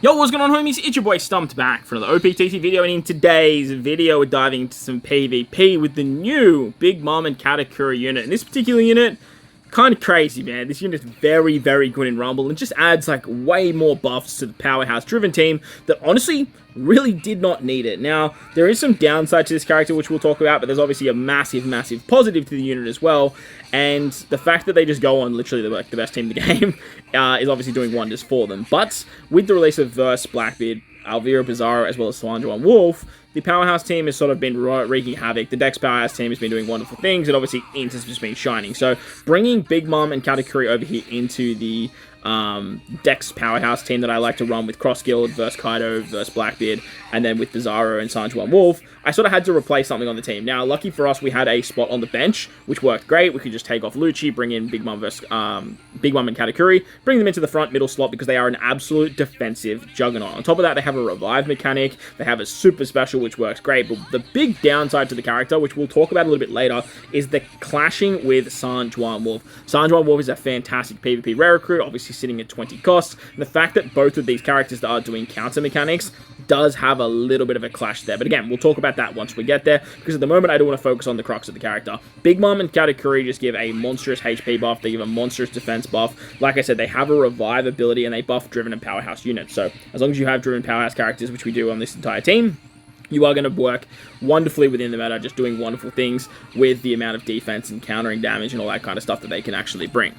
Yo, what's going on, homies? It's your boy Stumped back for another OPTC video, and in today's video, we're diving into some PvP with the new Big Mom and Katakuri unit. And this particular unit, kind of crazy, man. This unit's very, very good in Rumble and just adds, like, way more buffs to the powerhouse-driven team that, honestly, really did not need it. Now, there is some downside to this character, which we'll talk about, but there's obviously a massive, massive positive to the unit as well. And the fact that they just go on literally the best team in the game is obviously doing wonders for them. But with the release of Verse, Blackbeard, Alvira, Bizarro, as well as Solange and Wolf, the powerhouse team has sort of been wreaking havoc. The Dex powerhouse team has been doing wonderful things, and obviously Int has just been shining. So bringing Big Mom and Katakuri over here into the Dex powerhouse team that I like to run with Cross Guild versus Kaido versus Blackbeard, and then with Bizarro and Sanji One Wolf, I sort of had to replace something on the team. Now, lucky for us, we had a spot on the bench, which worked great. We could just take off Lucci, bring in Big Mom versus Big Mom and Katakuri, bring them into the front middle slot because they are an absolute defensive juggernaut. On top of that, they have a revive mechanic, they have a super special, which works great, but the big downside to the character, which we'll talk about a little bit later, is the clashing with Sanji One Wolf. Sanji One Wolf is a fantastic PvP rare recruit, obviously sitting at 20 costs, and the fact that both of these characters are doing counter mechanics does have a little bit of a clash there. But again, we'll talk about that once we get there, because at the moment I don't want to focus on the crux of the character. Big Mom and Katakuri just give a monstrous HP buff, they give a monstrous defense buff. Like I said, they have a revive ability, and they buff driven and powerhouse units. So as long as you have driven powerhouse characters, which we do on this entire team, you are going to work wonderfully within the meta, just doing wonderful things with the amount of defense and countering damage and all that kind of stuff that they can actually bring.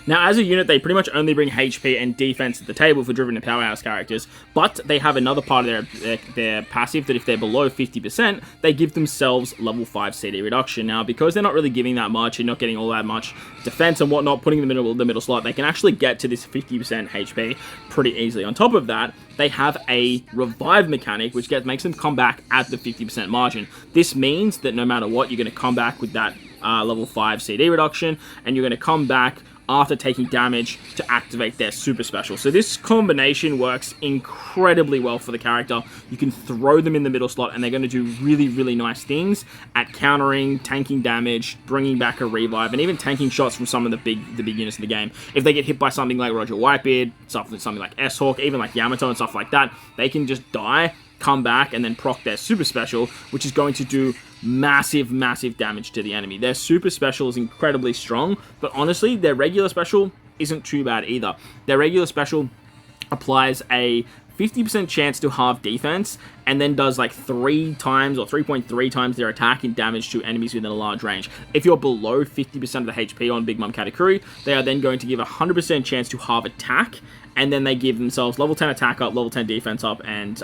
Now, as a unit, they pretty much only bring HP and defense to the table for driven and powerhouse characters, but they have another part of their passive that if they're below 50%, they give themselves level 5 CD reduction. Now, because they're not really giving that much and not getting all that much defense and whatnot, putting them in the middle slot, they can actually get to this 50% HP pretty easily. On top of that, they have a revive mechanic, which makes them come back at the 50% margin. This means that no matter what, you're going to come back with that level 5 CD reduction, and you're going to come back after taking damage to activate their super special. So this combination works incredibly well for the character. You can throw them in the middle slot, and they're going to do really, really nice things at countering, tanking damage, bringing back a revive, and even tanking shots from some of the big units in the game. If they get hit by something like Roger Whitebeard, something like S-Hawk, even like Yamato and stuff like that, they can just die, come back, and then proc their super special, which is going to do massive, massive damage to the enemy. Their super special is incredibly strong, but honestly, their regular special isn't too bad either. Their regular special applies a 50% chance to halve defense, and then does like 3 times or 3.3 times their attack in damage to enemies within a large range. If you're below 50% of the HP on Big Mom Katakuri, they are then going to give a 100% chance to halve attack, and then they give themselves level 10 attack up, level 10 defense up, and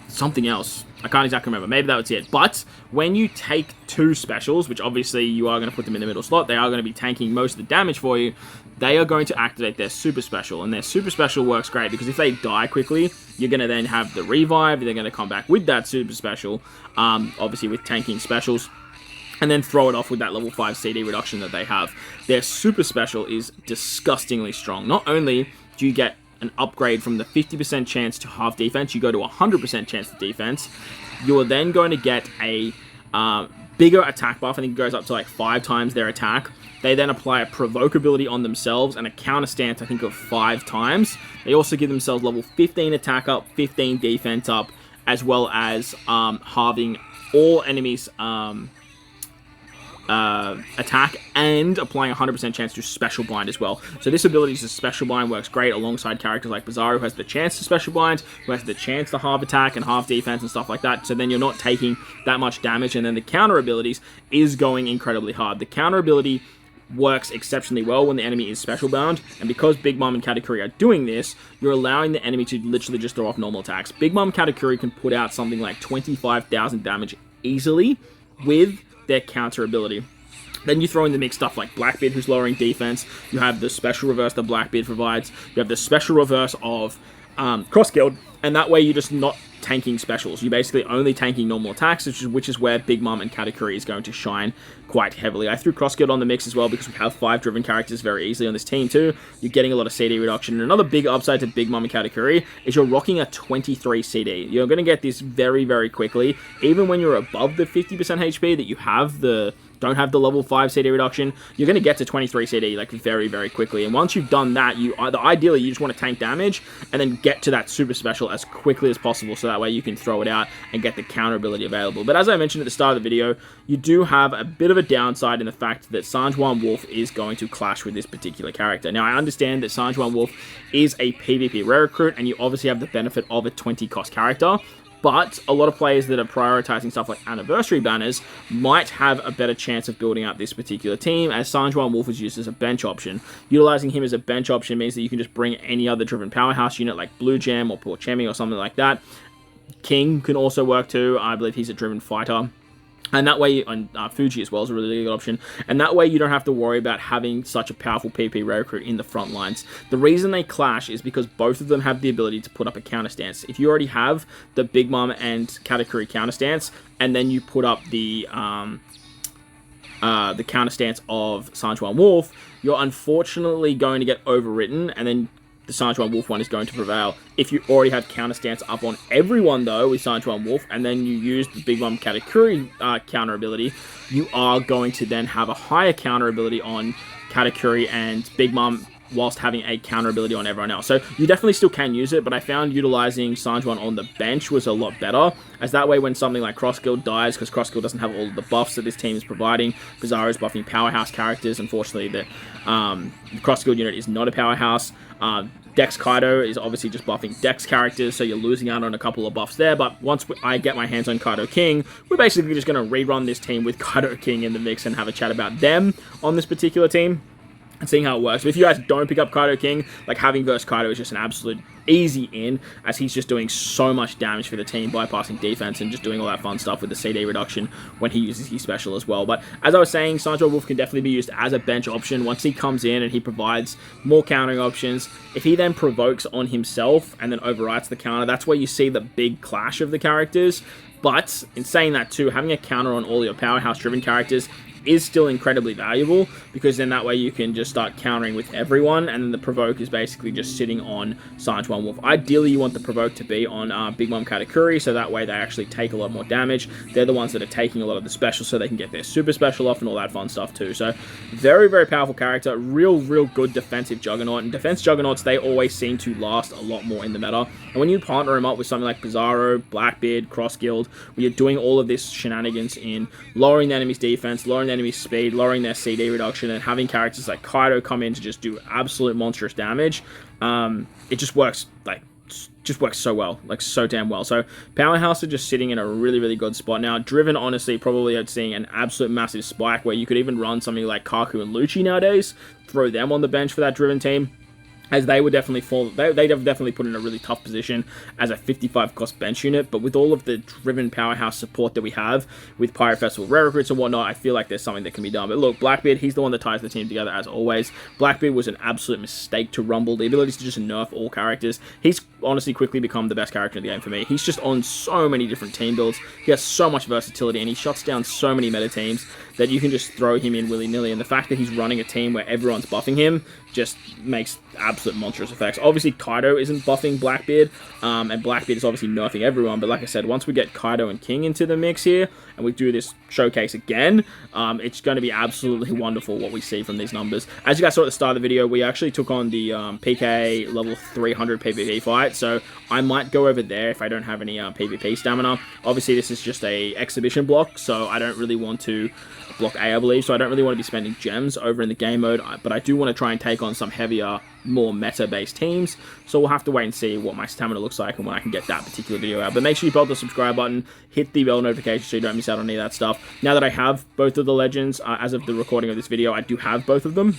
something else. I can't exactly remember. Maybe that was it. But when you take 2 specials, which obviously you are going to put them in the middle slot, they are going to be tanking most of the damage for you, they are going to activate their super special. And their super special works great because if they die quickly, you're going to then have the revive. They're going to come back with that super special, obviously with tanking specials, and then throw it off with that level 5 CD reduction that they have. Their super special is disgustingly strong. Not only do you get an upgrade from the 50% chance to half defense, you go to 100% chance to defense. You are then going to get a bigger attack buff. I think it goes up to like 5 times their attack. They then apply a provoke ability on themselves and a counter stance, I think, of 5 times. They also give themselves level 15 attack up, 15 defense up, as well as halving all enemies' attack, and applying 100% chance to special blind as well. So this ability to special blind works great alongside characters like Bizarro, who has the chance to special blind, who has the chance to halve attack and half defense and stuff like that. So then you're not taking that much damage, and then the counter abilities is going incredibly hard. The counter ability works exceptionally well when the enemy is special bound, and because Big Mom and Katakuri are doing this, you're allowing the enemy to literally just throw off normal attacks. Big Mom Katakuri can put out something like 25,000 damage easily with their counter ability. Then you throw in the mix stuff like Blackbeard, who's lowering defense. You have the special reverse that Blackbeard provides. You have the special reverse of Cross Guild, and that way you're just not tanking specials. You're basically only tanking normal attacks, which is where Big Mom and Katakuri is going to shine quite heavily. I threw Cross Guild on the mix as well because we have 5 driven characters very easily on this team too. You're getting a lot of CD reduction. And another big upside to Big Mom and Katakuri is you're rocking a 23 CD. You're going to get this very, very quickly. Even when you're above the 50% HP that you have don't have the level 5 CD reduction, you're going to get to 23 CD like very, very quickly. And once you've done that, ideally you just want to tank damage and then get to that super special as quickly as possible, so that way you can throw it out and get the counter ability available. But as I mentioned at the start of the video, you do have a bit of a downside in the fact that Sanjuan Wolf is going to clash with this particular character. Now, I understand that Sanjuan Wolf is a PvP rare recruit, and you obviously have the benefit of a 20 cost character. But a lot of players that are prioritizing stuff like anniversary banners might have a better chance of building out this particular team, as Sanjuan Wolf is used as a bench option. Utilizing him as a bench option means that you can just bring any other driven powerhouse unit like Blue Gem or Poor Chemi or something like that. King can also work too. I believe he's a driven fighter. And that way, Fuji as well is a really good option. And that way you don't have to worry about having such a powerful PP rare recruit in the front lines. The reason they clash is because both of them have the ability to put up a counter stance. If you already have the Big Mom and Katakuri counter stance, and then you put up the counter stance of Sanjuan Wolf, you're unfortunately going to get overwritten, and then the Sanjuan Wolf one is going to prevail. If you already have counter stance up on everyone though with Sanjuan Wolf, and then you use the Big Mom Katakuri counter ability, you are going to then have a higher counter ability on Katakuri and Big Mom, whilst having a counter ability on everyone else. So you definitely still can use it, but I found utilizing Sanjuan on the bench was a lot better, as that way when something like Cross Guild dies, because Cross Guild doesn't have all of the buffs that this team is providing, Bizarro's buffing powerhouse characters. Unfortunately, the Cross Guild unit is not a powerhouse. Dex Kaido is obviously just buffing Dex characters, so you're losing out on a couple of buffs there, but once I get my hands on Kaido King, we're basically just going to rerun this team with Kaido King in the mix and have a chat about them on this particular team and seeing how it works. But if you guys don't pick up Kaido King, like, having versus Kaido is just an absolute easy in, as he's just doing so much damage for the team, bypassing defense and just doing all that fun stuff with the CD reduction when he uses his special as well. But as I was saying, Sanjuan Wolf can definitely be used as a bench option once he comes in and he provides more countering options. If he then provokes on himself and then overwrites the counter, that's where you see the big clash of the characters. But in saying that too, having a counter on all your powerhouse driven characters is still incredibly valuable, because then that way you can just start countering with everyone, and then the provoke is basically just sitting on Sanjuan Wolf. Ideally, you want the provoke to be on Big Mom Katakuri, so that way they actually take a lot more damage. They're the ones that are taking a lot of the special, so they can get their super special off and all that fun stuff too. So very, very powerful character, real good defensive juggernaut, and defense juggernauts, they always seem to last a lot more in the meta. And when you partner him up with something like Bizarro, Blackbeard, Cross Guild, where you're doing all of this shenanigans in lowering the enemy's defense, lowering the enemy's speed, lowering their CD reduction, and having characters like Kaido come in to just do absolute monstrous damage, it just works so well, like so damn well. So Powerhouse are just sitting in a really good spot now. Driven, honestly, probably are seeing an absolute massive spike, where you could even run something like Kaku and Lucci nowadays, throw them on the bench for that Driven team, as they would definitely fall. They'd have definitely put in a really tough position as a 55 cost bench unit. But with all of the driven powerhouse support that we have with Pirate Festival rare recruits and whatnot, I feel like there's something that can be done. But look, Blackbeard, he's the one that ties the team together as always. Blackbeard was an absolute mistake to rumble. The ability to just nerf all characters. He's honestly quickly become the best character in the game for me. He's just on so many different team builds. He has so much versatility, and he shuts down so many meta teams that you can just throw him in willy-nilly. And the fact that he's running a team where everyone's buffing him just makes absolute monstrous effects. Obviously, Kaido isn't buffing Blackbeard, and Blackbeard is obviously nerfing everyone. But like I said, once we get Kaido and King into the mix here, and we do this showcase again, it's going to be absolutely wonderful what we see from these numbers. As you guys saw at the start of the video, we actually took on the PK level 300 PvP fight, so I might go over there if I don't have any PvP stamina. Obviously, this is just a exhibition block, so I don't really want to block A, I believe, so I don't really want to be spending gems over in the game mode, but I do want to try and take on some heavier, more meta-based teams, so we'll have to wait and see what my stamina looks like and when I can get that particular video out. But make sure you bell the subscribe button, hit the bell notification so you don't miss out on any of that stuff. Now that I have both of the legends, as of the recording of this video, I do have both of them.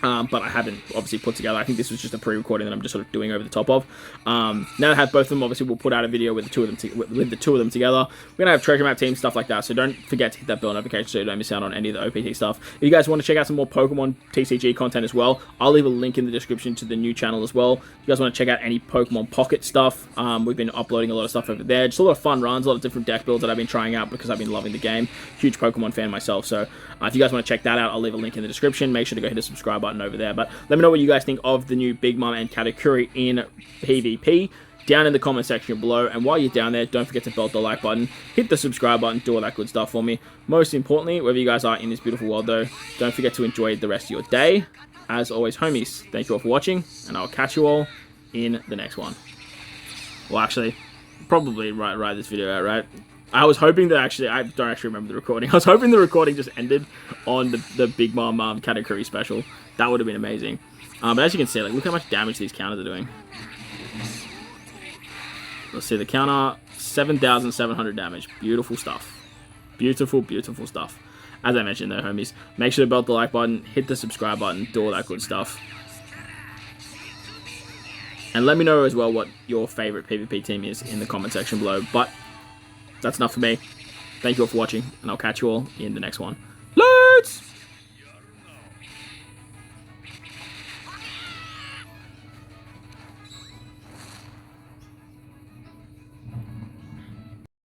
but I haven't obviously put together. I think this was just a pre-recording that I'm just sort of doing over the top of. Now that I have both of them, obviously we'll put out a video with the two of them together. We're gonna have treasure map teams, stuff like that. So don't forget to hit that bell notification so you don't miss out on any of the OPT stuff. If you guys want to check out some more Pokemon TCG content as well, I'll leave a link in the description to the new channel as well. If you guys want to check out any Pokemon Pocket stuff, we've been uploading a lot of stuff over there. Just a lot of fun runs, a lot of different deck builds that I've been trying out because I've been loving the game. Huge Pokemon fan myself, so if you guys want to check that out, I'll leave a link in the description. Make sure to go hit the subscribe button over there. But let me know what you guys think of the new Big Mom and Katakuri in PvP down in the comment section below. And while you're down there, don't forget to belt the like button, hit the subscribe button, do all that good stuff for me. Most importantly, wherever you guys are in this beautiful world though, don't forget to enjoy the rest of your day. As always, homies, thank you all for watching, and I'll catch you all in the next one. Well, actually, probably write this video out, right? I was hoping that I don't actually remember the recording. I was hoping the recording just ended on the Big Mom Katakuri special. That would have been amazing. But as you can see, like, look how much damage these counters are doing. Let's see the counter, 7,700 damage. Beautiful stuff. Beautiful, beautiful stuff. As I mentioned though, homies, make sure to belt the like button, hit the subscribe button, do all that good stuff. And let me know as well what your favorite PvP team is in the comment section below. But that's enough for me. Thank you all for watching, and I'll catch you all in the next one. Let's